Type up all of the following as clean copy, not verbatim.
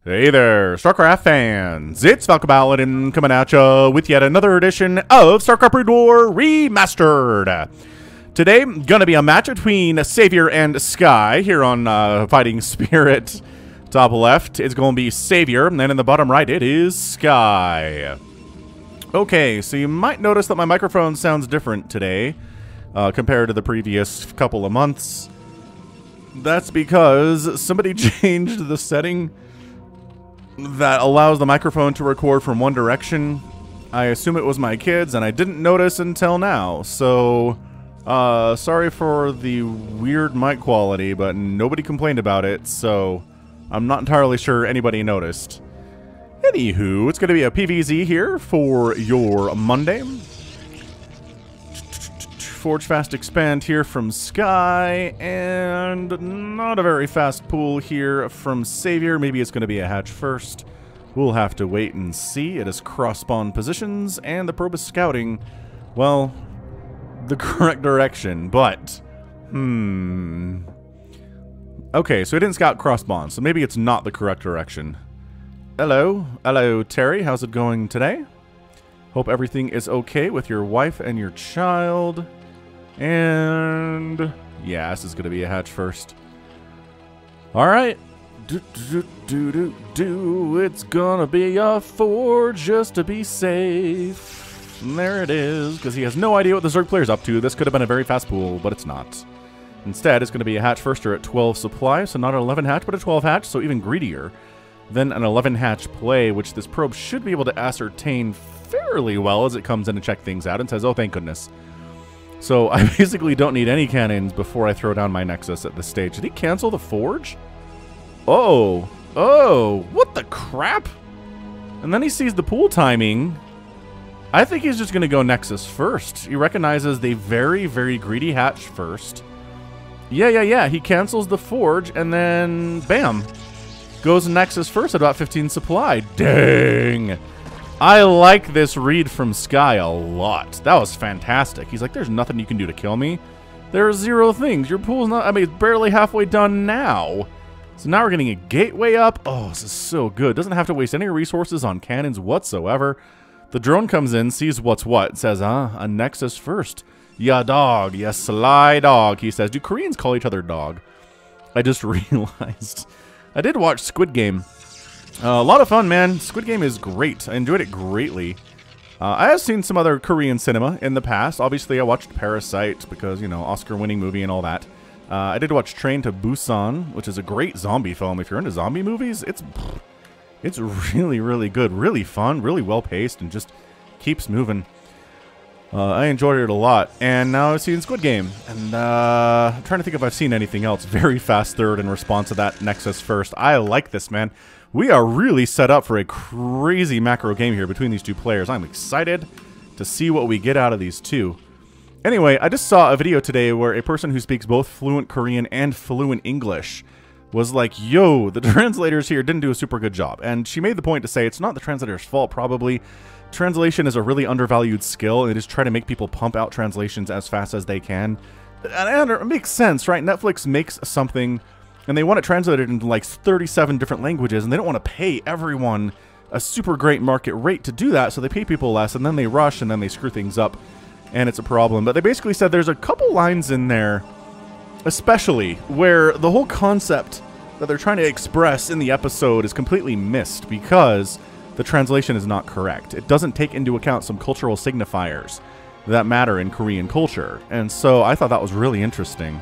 Hey there, StarCraft fans! It's Falcon Paladin coming at ya with yet another edition of StarCraft Brood War Remastered. Today, gonna be a match between sAviOr and Sky here on Fighting Spirit. Top left, it's gonna be sAviOr, and then in the bottom right, it is Sky. Okay, so you might notice that my microphone sounds different today compared to the previous couple of months. That's because somebody changed the setting that allows the microphone to record from one direction. I assume it was my kids, and I didn't notice until now. So, sorry for the weird mic quality, but nobody complained about it, so I'm not entirely sure anybody noticed. Anywho, it's going to be a PVZ here for your Monday. Forge Fast Expand here from Sky, and not a very fast pool here from sAviOr. Maybe it's going to be a hatch first. We'll have to wait and see. It is cross-spawn positions, and the probe is scouting, well, the correct direction, but, okay, so it didn't scout cross-spawn, so maybe it's not the correct direction. Hello. Hello, Terry. How's it going today? Hope everything is okay with your wife and your child. And yeah, this is going to be a hatch first. All right. It's going to be a forge just to be safe. And there it is, because he has no idea what the Zerg player's up to. This could have been a very fast pool, but it's not. Instead, it's going to be a hatch firster at 12 supply, so not an 11 hatch, but a 12 hatch, so even greedier than an 11 hatch play, which this probe should be able to ascertain fairly well as it comes in to check things out and says, oh, thank goodness. So I basically don't need any cannons before I throw down my Nexus at this stage. Did he cancel the Forge? Oh, what the crap? And then he sees the pool timing. I think he's just going to go Nexus first. He recognizes the very, very greedy hatch first. Yeah. He cancels the Forge and then, bam, goes Nexus first at about 15 supply. Dang. I like this read from Sky a lot. That was fantastic. He's like, there's nothing you can do to kill me. There are zero things. Your pool's not, I mean, it's barely halfway done now. So now we're getting a gateway up. Oh, this is so good. Doesn't have to waste any resources on cannons whatsoever. The drone comes in, sees what's what, says, a Nexus first. Ya dog, ya sly dog, he says. Do Koreans call each other dog? I just realized. I did watch Squid Game. A lot of fun, man. Squid Game is great. I enjoyed it greatly. I have seen some other Korean cinema in the past. Obviously, I watched Parasite because, you know, Oscar-winning movie and all that. I did watch Train to Busan, which is a great zombie film. If you're into zombie movies, it's really, really good. Really fun, really well-paced, and just keeps moving. I enjoyed it a lot. And now I've seen Squid Game. And I'm trying to think if I've seen anything else. Very fast third in response to that Nexus first. I like this, man. We are really set up for a crazy macro game here between these two players. I'm excited to see what we get out of these two. Anyway, I just saw a video today where a person who speaks both fluent Korean and fluent English was like, yo, the translators here didn't do a super good job. And she made the point to say it's not the translator's fault, probably. Translation is a really undervalued skill, and it is trying to make people pump out translations as fast as they can. And it makes sense, right? Netflix makes something, and they want it translated into like 37 different languages, and they don't want to pay everyone a super great market rate to do that, so they pay people less, and then they rush, and then they screw things up, and it's a problem. But they basically said there's a couple lines in there, especially, where the whole concept that they're trying to express in the episode is completely missed because the translation is not correct. It doesn't take into account some cultural signifiers that matter in Korean culture, and so I thought that was really interesting.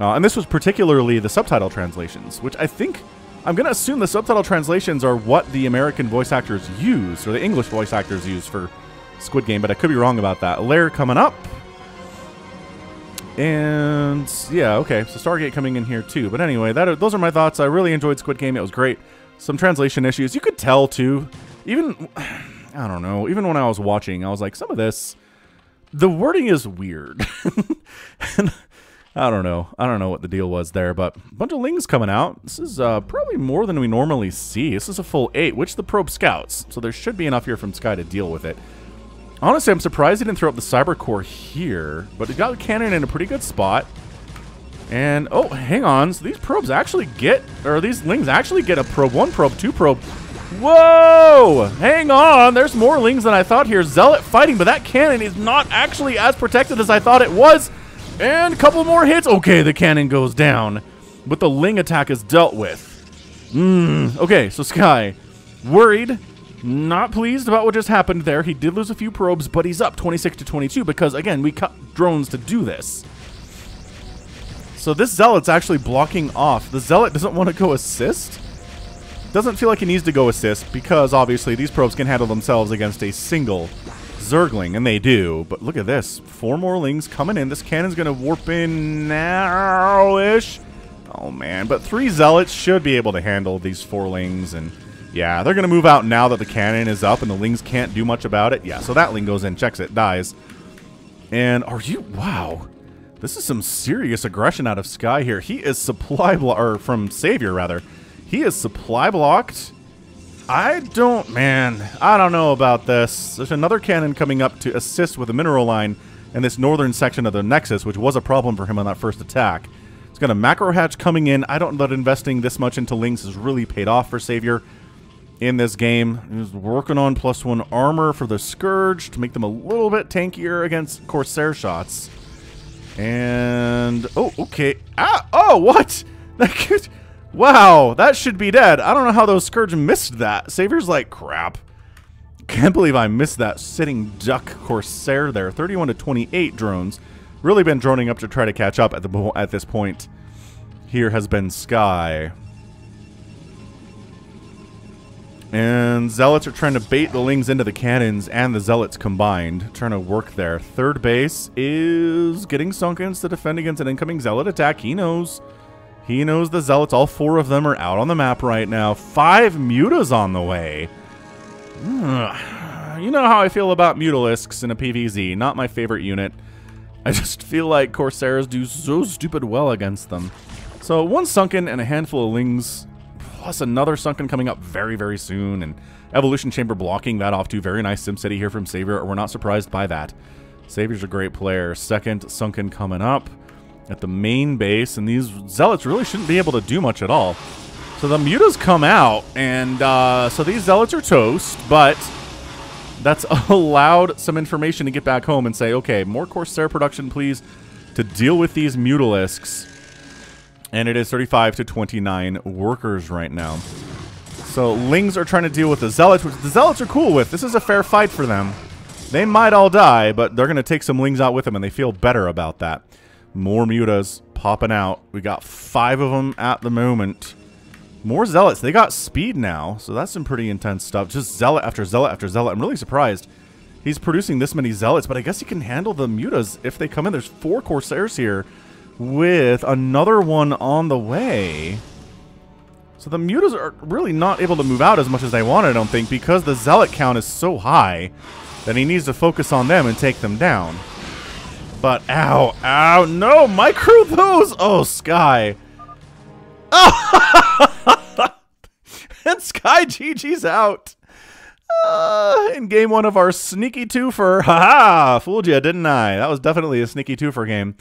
And this was particularly the subtitle translations, which I think, I'm going to assume the subtitle translations are what the American voice actors use, or the English voice actors use for Squid Game, but I could be wrong about that. Lair coming up. And yeah, okay, so Stargate coming in here too. But anyway, those are my thoughts. I really enjoyed Squid Game. It was great. Some translation issues. You could tell too, even, I don't know, even when I was watching, I was like, some of this, the wording is weird. And I don't know what the deal was there, but a bunch of Lings coming out. This is probably more than we normally see. This is a full 8, which the probe scouts, so there should be enough here from Sky to deal with it. Honestly, I'm surprised he didn't throw up the Cyber Core here, but he got the cannon in a pretty good spot. And, oh, hang on. So these probes actually get, or these lings actually get a probe. 1 probe, 2 probe. Whoa! Hang on. There's more lings than I thought here. Zealot fighting, but that cannon is not actually as protected as I thought it was. And a couple more hits. Okay, the cannon goes down. But the ling attack is dealt with. Okay, so Sky, worried, not pleased about what just happened there. He did lose a few probes, but he's up 26 to 22 because, again, we cut drones to do this. So this Zealot's actually blocking off. The Zealot doesn't want to go assist. Doesn't feel like he needs to go assist because, obviously, these probes can handle themselves against a single Zergling, and they do. But look at this. 4 more lings coming in. This cannon's going to warp in now-ish. Oh, man. But 3 Zealots should be able to handle these 4 lings. And, yeah, they're going to move out now that the cannon is up and the lings can't do much about it. Yeah, so that ling goes in, checks it, dies. And are you... Wow. This is some serious aggression out of Sky here. He is supply block... Or from sAviOr, rather. He is supply blocked. I don't know about this. There's another cannon coming up to assist with the mineral line in this northern section of the Nexus, which was a problem for him on that first attack. He's got a macro hatch coming in. I don't know that investing this much into lings has really paid off for sAviOr in this game. He's working on +1 armor for the Scourge to make them a little bit tankier against Corsair shots. And... Oh, okay. Ah! Oh, what? That could... Wow, that should be dead. I don't know how those Scourge missed that. sAviOr's like, crap. Can't believe I missed that sitting duck Corsair there. 31 to 28 drones. Really been droning up to try to catch up at this point. Here has been Sky. And Zealots are trying to bait the lings into the cannons and the Zealots combined. Trying to work there. Third base is getting sunken to defend against an incoming Zealot attack. He knows. He knows the Zealots, all 4 of them are out on the map right now. 5 Mutas on the way. You know how I feel about Mutalisks in a PvZ. Not my favorite unit. I just feel like Corsairs do so stupid well against them. So 1 sunken and a handful of lings, plus another sunken coming up very, very soon. And Evolution Chamber blocking that off too. Very nice SimCity here from sAviOr. We're not surprised by that. sAviOr's a great player. Second sunken coming up at the main base, and these Zealots really shouldn't be able to do much at all. So the Mutas come out, and so these Zealots are toast, but that's allowed some information to get back home and say, okay, more Corsair production, please, to deal with these Mutalisks. And it is 35 to 29 workers right now. So lings are trying to deal with the Zealots, which the Zealots are cool with. This is a fair fight for them. They might all die, but they're going to take some lings out with them, and they feel better about that. More Mutas popping out. We got 5 of them at the moment. More Zealots. They got speed now, so that's some pretty intense stuff. Just Zealot after Zealot after Zealot. I'm really surprised he's producing this many Zealots, but I guess he can handle the Mutas if they come in. There's 4 Corsairs here with another one on the way. So the Mutas are really not able to move out as much as they want, I don't think, because the Zealot count is so high that he needs to focus on them and take them down. But, ow, ow, no, micro those! Oh, Sky. Oh! And Sky GG's out. In game 1 of our sneaky twofer. Haha, fooled you, didn't I? That was definitely a sneaky twofer game.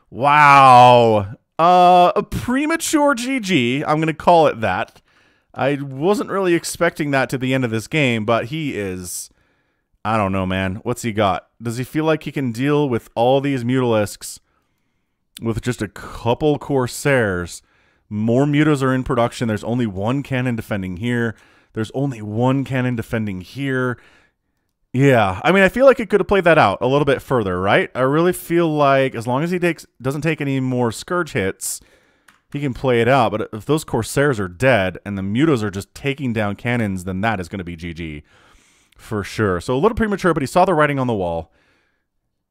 Wow. A premature GG, I'm going to call it that. I wasn't really expecting that to the end of this game, but he is... I don't know, man. What's he got? Does he feel like he can deal with all these Mutalisks with just a couple Corsairs? More Mutas are in production. There's only 1 cannon defending here. There's only 1 cannon defending here. Yeah, I mean, I feel like he could have played that out a little bit further, right? I really feel like as long as he doesn't take any more Scourge hits, he can play it out. But if those Corsairs are dead and the Mutas are just taking down cannons, then that is going to be GG. For sure. So a little premature, but he saw the writing on the wall.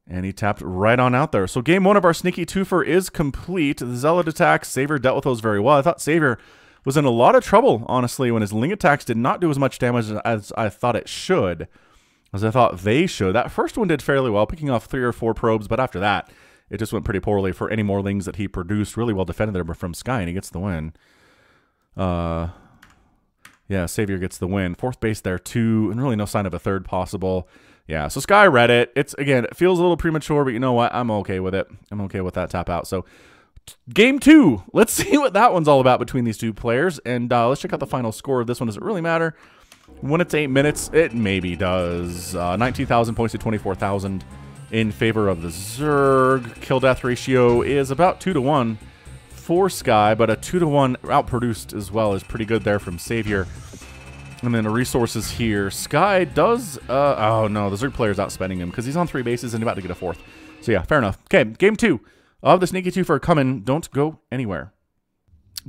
And he tapped right on out there. So game 1 of our sneaky twofer is complete. The Zealot attacks, sAviOr dealt with those very well. I thought sAviOr was in a lot of trouble, honestly, when his ling attacks did not do as much damage as I thought it should. As I thought they should. That first one did fairly well, picking off 3 or 4 probes, but after that, it just went pretty poorly for any more lings that he produced. Really well defended there from Sky, and he gets the win. Yeah, sAviOr gets the win. 4th base there, too, and really no sign of a 3rd possible. Yeah, so Sky read it. Again, it feels a little premature, but you know what? I'm okay with it. I'm okay with that tap out. So Game 2. Let's see what that one's all about between these two players. And let's check out the final score of this one. Does it really matter? When it's 8 minutes, it maybe does. 19,000 points to 24,000 in favor of the Zerg. Kill-death ratio is about 2-to-1 for Sky, but a 2-to-1 outproduced as well is pretty good there from sAviOr. And then the resources here. Sky does... oh, no, the Zerg player's outspending him because he's on 3 bases and about to get a 4th. So, yeah, fair enough. Okay, Game 2 of the Sneaky Twofer coming. Don't go anywhere.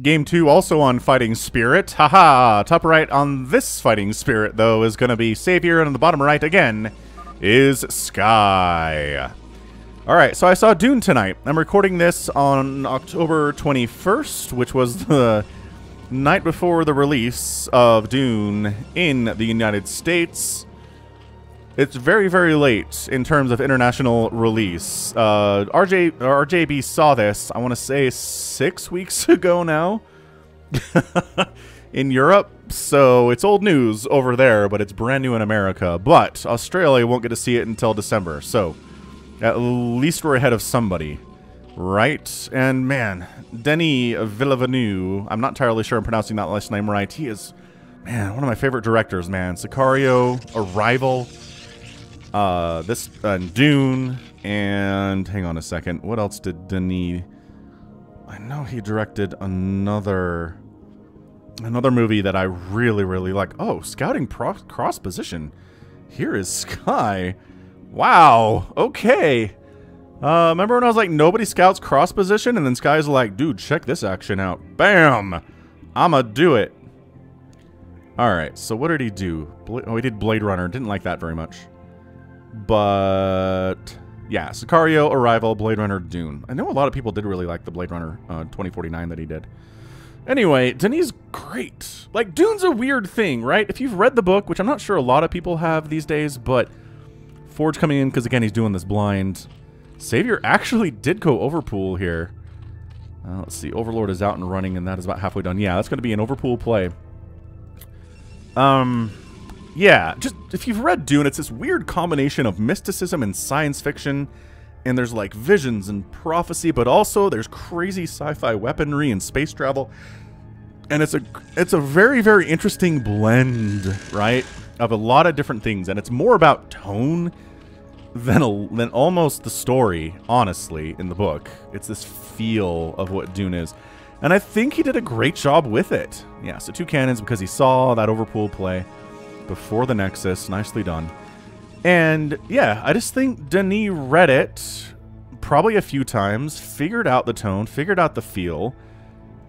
Game 2 also on Fighting Spirit. Haha! Top right on this Fighting Spirit, though, is going to be sAviOr, and on the bottom right, again, is Sky. Alright, so I saw Dune tonight. I'm recording this on October 21st, which was the night before the release of Dune in the United States. It's very, very late in terms of international release. RJB saw this, I want to say 6 weeks ago now in Europe. So it's old news over there, but it's brand new in America. But Australia won't get to see it until December. So at least we're ahead of somebody, right? And man, Denis Villeneuve, I'm not entirely sure I'm pronouncing that last name right. He is, man, one of my favorite directors, man. Sicario, Arrival, Dune, and hang on a second. What else did Denis? I know he directed another movie that I really, really like. Oh, Scouting Cross Position. Here is Sky. Wow. Okay. Remember when I was like, nobody scouts cross position? And then Sky's like, dude, check this action out. Bam! I'ma do it. Alright, so what did he do? Oh, he did Blade Runner. Didn't like that very much. But yeah, Sicario, Arrival, Blade Runner, Dune. I know a lot of people did really like the Blade Runner 2049 that he did. Anyway, Denis is great. Like, Dune's a weird thing, right? If you've read the book, which I'm not sure a lot of people have these days, but Forge coming in because, again, he's doing this blind. sAviOr actually did go overpool here. Let's see. Overlord is out and running, and that is about halfway done. Yeah, that's going to be an overpool play. Yeah, just if you've read Dune, it's this weird combination of mysticism and science fiction, and there's like visions and prophecy, but also there's crazy sci-fi weaponry and space travel, and it's a very, very interesting blend, right, of a lot of different things, and it's more about tone than almost the story, honestly, in the book. It's this feel of what Dune is, and I think he did a great job with it. Yeah, so 2 cannons because he saw that overpool play before the Nexus. Nicely done. And yeah, I just think Denis read it probably a few times, figured out the tone, figured out the feel,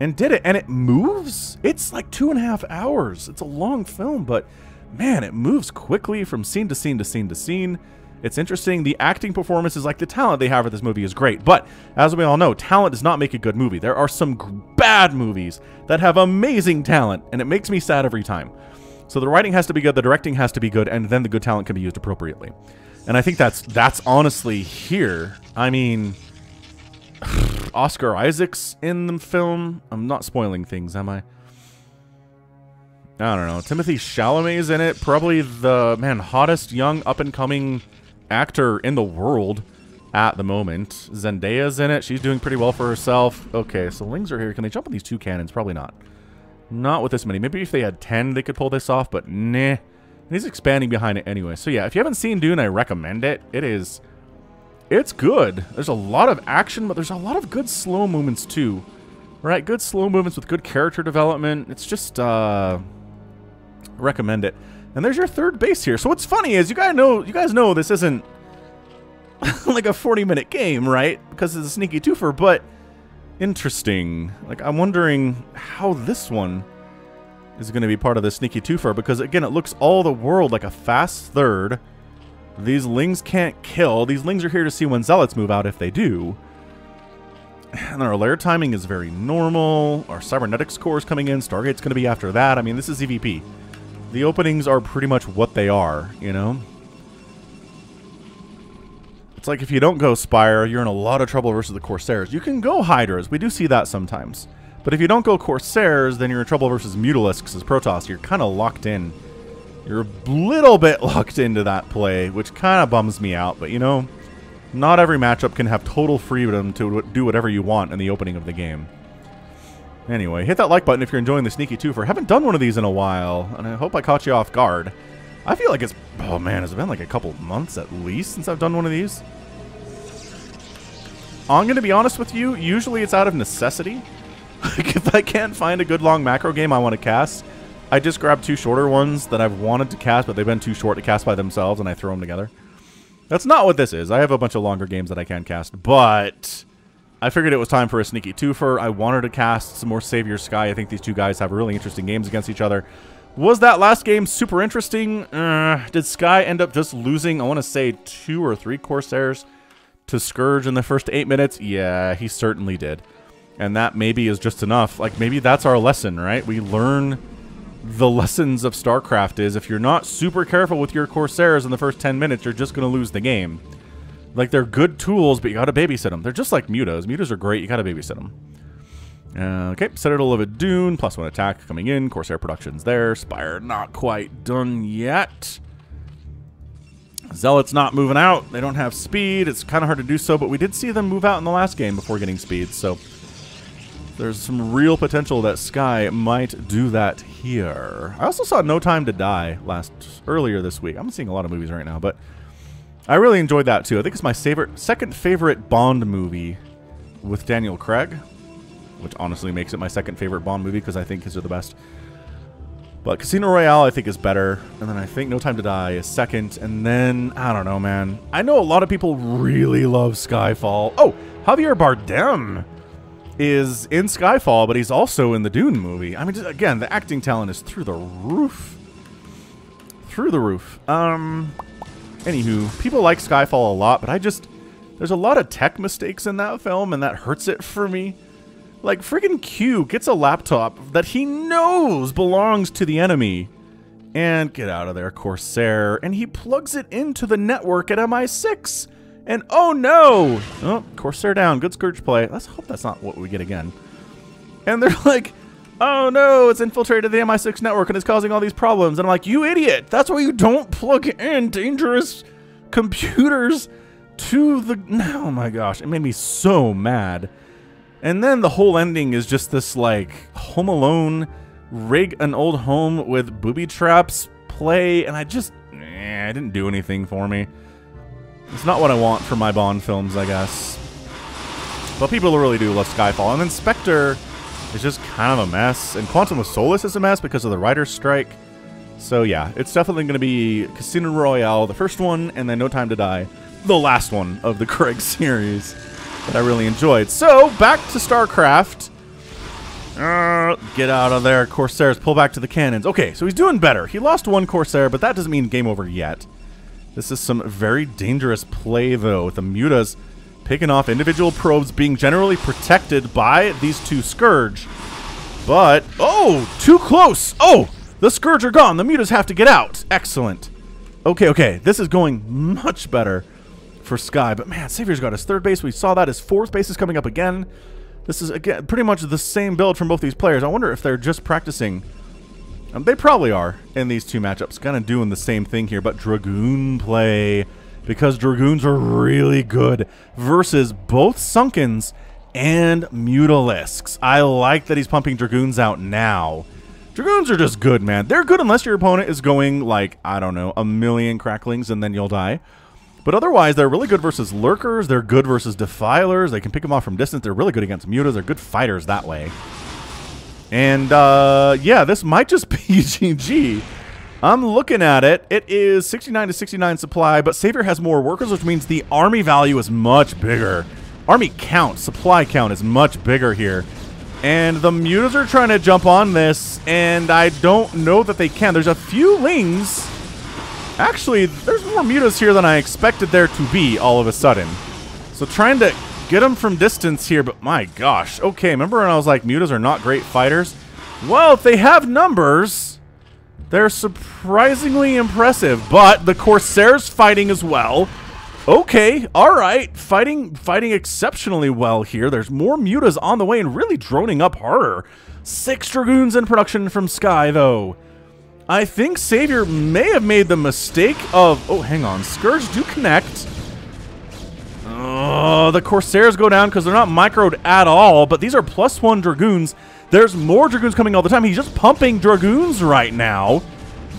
and did it. And it moves. It's like 2.5 hours. It's a long film, but man, it moves quickly from scene to scene to scene to scene. It's interesting. The acting performances, like the talent they have for this movie, is great. But as we all know, talent does not make a good movie. There are some bad movies that have amazing talent, and it makes me sad every time. So the writing has to be good, the directing has to be good, and then the good talent can be used appropriately. And I think that's honestly here. I mean, Oscar Isaac's in the film. I'm not spoiling things, am I? I don't know. Timothée Chalamet's in it. Probably the, man, hottest young up-and-coming actor in the world at the moment. Zendaya's in it. She's doing pretty well for herself. Okay, so Lings are here. Can they jump on these 2 cannons? Probably not. Not with this many. Maybe if they had 10, they could pull this off, but nah. And he's expanding behind it anyway. So yeah, if you haven't seen Dune, I recommend it. It's good. There's a lot of action, but there's a lot of good slow movements too. Right? Good slow movements with good character development. It's just, recommend it. And there's your 3rd base here. So what's funny is you guys know this isn't like a 40-minute game, right? Because it's a Sneaky Twofer, but interesting. Like, I'm wondering how this one is going to be part of the Sneaky Twofer, because again, it looks all the world like a fast 3rd. These Lings can't kill. These Lings are here to see when Zealots move out if they do. And our lair timing is very normal. Our cybernetics core is coming in. Stargate's going to be after that. I mean, this is EVP. The openings are pretty much what they are, you know? It's like if you don't go Spire, you're in a lot of trouble versus the Corsairs. You can go Hydras. We do see that sometimes. But if you don't go Corsairs, then you're in trouble versus Mutalisks as Protoss. You're kind of locked in. You're a little bit locked into that play, which kind of bums me out. But, you know, Not every matchup can have total freedom to do whatever you want in the opening of the game. Anyway, hit that like button if you're enjoying the Sneaky Twofer. Haven't done one of these in a while, and I hope I caught you off guard. I feel like it's... Oh man, it's been like a couple months at least since I've done one of these. I'm going to be honest with you, usually it's out of necessity. Like, if I can't find a good long macro game I want to cast, I just grab 2 shorter ones that I've wanted to cast, but they've been too short to cast by themselves, and I throw them together. That's not what this is. I have a bunch of longer games that I can cast, but I figured it was time for a Sneaky Twofer. I wanted to cast some more sAviOr Sky. I think these two guys have really interesting games against each other. Was that last game super interesting? Did Sky end up just losing, I want to say, 2 or 3 Corsairs to Scourge in the first 8 minutes? Yeah, he certainly did. And that maybe is just enough. Like, maybe that's our lesson, right? We learn the lessons of StarCraft is if you're not super careful with your Corsairs in the first 10 minutes, you're just going to lose the game. Like, they're good tools, but you got to babysit them. They're just like Mutas. Mutas are great. You got to babysit them. Okay, Citadel of a Dune, +1 attack coming in. Corsair production's there. Spire not quite done yet. Zealot's not moving out. They don't have speed. It's kind of hard to do so, but we did see them move out in the last game before getting speed, so there's some real potential that Sky might do that here. I also saw No Time to Die earlier this week. I'm seeing a lot of movies right now, but I really enjoyed that too. I think it's my second favorite Bond movie with Daniel Craig, which honestly makes it my second favorite Bond movie because I think his are the best. But Casino Royale, I think, is better. And then I think No Time to Die is second. And then, I don't know, man. I know a lot of people really love Skyfall. Oh, Javier Bardem is in Skyfall, but he's also in the Dune movie. I mean, just, again, the acting talent is through the roof. Through the roof. Anywho, people like Skyfall a lot, but there's a lot of tech mistakes in that film, and that hurts it for me. Like, friggin' Q gets a laptop that he knows belongs to the enemy. And get out of there, Corsair. And he plugs it into the network at MI6. And oh no! Oh, Corsair down. Good Scourge play. Let's hope that's not what we get again. And they're like, oh no, it's infiltrated the MI6 network and it's causing all these problems. And I'm like, you idiot! That's why you don't plug in dangerous computers to the... Oh my gosh, it made me so mad. And then the whole ending is just this, like, Home Alone, rig an old home with booby traps play, and I just... it didn't do anything for me. It's not what I want for my Bond films, I guess. But people really do love Skyfall. And then Spectre is just kind of a mess. And Quantum of Solace is a mess because of the writer's strike. So yeah, it's definitely going to be Casino Royale, the first one, and then No Time to Die, the last one of the Craig series that I really enjoyed. So, back to StarCraft. Get out of there, Corsairs. Pull back to the cannons. Okay, so he's doing better. He lost 1 Corsair, but that doesn't mean game over yet. This is some very dangerous play, though, with the Mutas picking off individual probes being generally protected by these 2 Scourge. But, oh, too close. Oh, the Scourge are gone. The Mutas have to get out. Excellent. Okay, okay, this is going much better for Sky, but man, sAviOr's got his 3rd base. We saw that his 4th base is coming up again. This is, again, pretty much the same build from both these players. I wonder if they're just practicing. They probably are in these 2 matchups, kind of doing the same thing here, but Dragoon play, because Dragoons are really good versus both Sunkens and Mutalisks. I like that he's pumping Dragoons out now. Dragoons are just good, man. They're good unless your opponent is going, like, I don't know, 1,000,000 cracklings and then you'll die. But otherwise, they're really good versus Lurkers. They're good versus Defilers. They can pick them off from distance. They're really good against Mutas. They're good fighters that way. And, yeah, this might just be GG. I'm looking at it. It is 69 to 69 supply, but sAviOr has more workers, which means the army value is much bigger. Army count, supply count is much bigger here. And the Mutas are trying to jump on this, and I don't know that they can. There's a few Lings. Actually, there's more Mutas here than I expected there to be all of a sudden. So trying to get them from distance here, but my gosh. Okay, remember when I was like, Mutas are not great fighters? Well, if they have numbers, they're surprisingly impressive. But the Corsairs fighting as well. Okay, alright. Fighting exceptionally well here. There's more Mutas on the way and really droning up harder. 6 Dragoons in production from Sky, though. I think sAviOr may have made the mistake of... Oh, hang on. Scourge do connect. Oh, the Corsairs go down because they're not microed at all, but these are +1 Dragoons. There's more Dragoons coming all the time. He's just pumping Dragoons right now.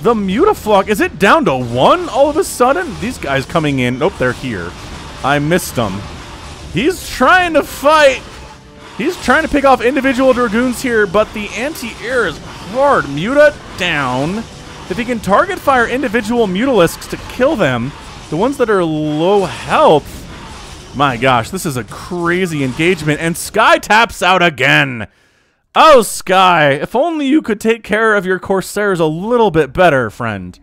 The Mutaflux, is it down to 1 all of a sudden? These guys coming in. Nope, they're here. I missed them. He's trying to fight. He's trying to pick off individual Dragoons here, but the anti-air is hard. Muta down. If he can target fire individual Mutalisks to kill them, the ones that are low health, my gosh, this is a crazy engagement. And Sky taps out again. Oh, Sky, if only you could take care of your Corsairs a little bit better, friend.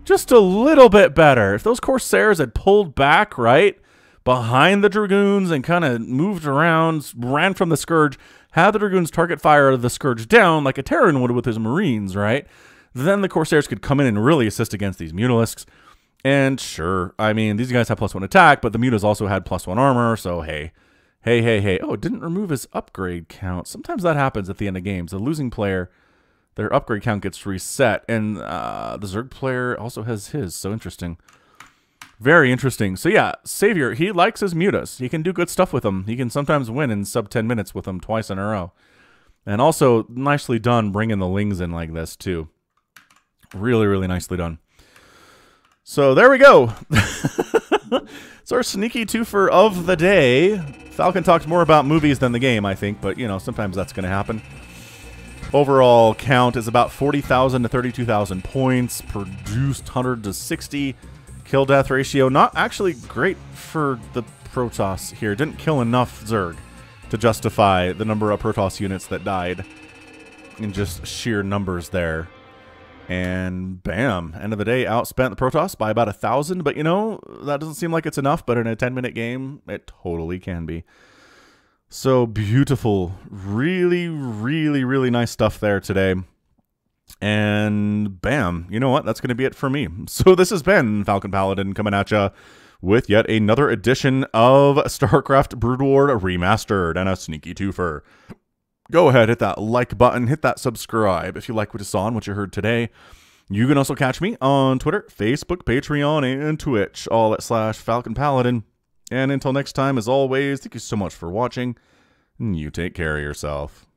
Just a little bit better. If those Corsairs had pulled back, right, behind the Dragoons and kind of moved around, ran from the Scourge, had the Dragoons target fire the Scourge down like a Terran would with his Marines, right, then the Corsairs could come in and really assist against these Mutalisks. And sure, I mean, these guys have +1 attack, but the Mutas also had +1 armor, so hey. Hey. Oh, it didn't remove his upgrade count. Sometimes that happens at the end of games. The losing player, their upgrade count gets reset, and the Zerg player also has his, so interesting. Very interesting. So yeah, sAviOr, he likes his Mutas. He can do good stuff with them. He can sometimes win in sub 10 minutes with them twice in a row. And also, nicely done bringing the Lings in like this, too. Really, really nicely done. So there we go. It's our sneaky twofer of the day. Falcon talks more about movies than the game, I think, but, you know, sometimes that's going to happen. Overall count is about 40,000 to 32,000 points, produced 100 to 60. Kill-death ratio, not actually great for the Protoss here. Didn't kill enough Zerg to justify the number of Protoss units that died in just sheer numbers there. And bam, end of the day, outspent the Protoss by about 1,000. But, you know, that doesn't seem like it's enough. But in a 10-minute game, it totally can be. So beautiful. Really, really, really nice stuff there today. And bam, you know what? That's going to be it for me. So this has been Falcon Paladin coming at ya with yet another edition of StarCraft Brood War Remastered and a sneaky twofer. Go ahead, hit that like button, hit that subscribe if you like what you saw and what you heard today. You can also catch me on Twitter, Facebook, Patreon, and Twitch, all at /Falcon Paladin. And until next time, as always, thank you so much for watching, and you take care of yourself.